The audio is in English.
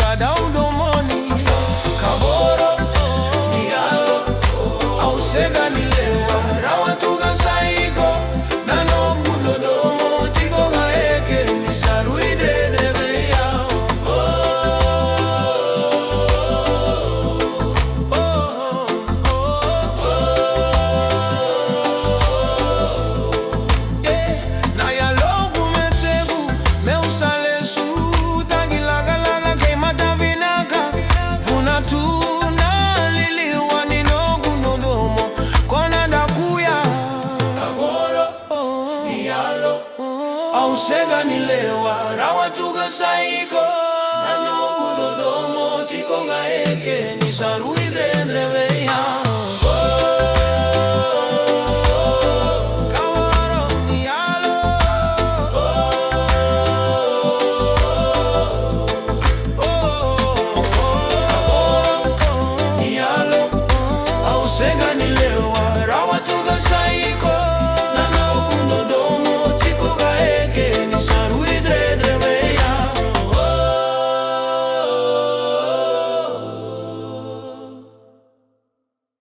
sada udomoni. Kaboro ni alo au sega ni lewa rawa tuga saiko na no kudodomo tiko gaeke ni saru idre ya. Na ya logu metegu me usale su tagilaga laga ke mata vinaga vuna tuna liliwa ni nogu nodomo kona dakuya. Kaboro ni alo au sega ni lewa rawa tuga saiko na nogu nodomo tiko gaeke ni saru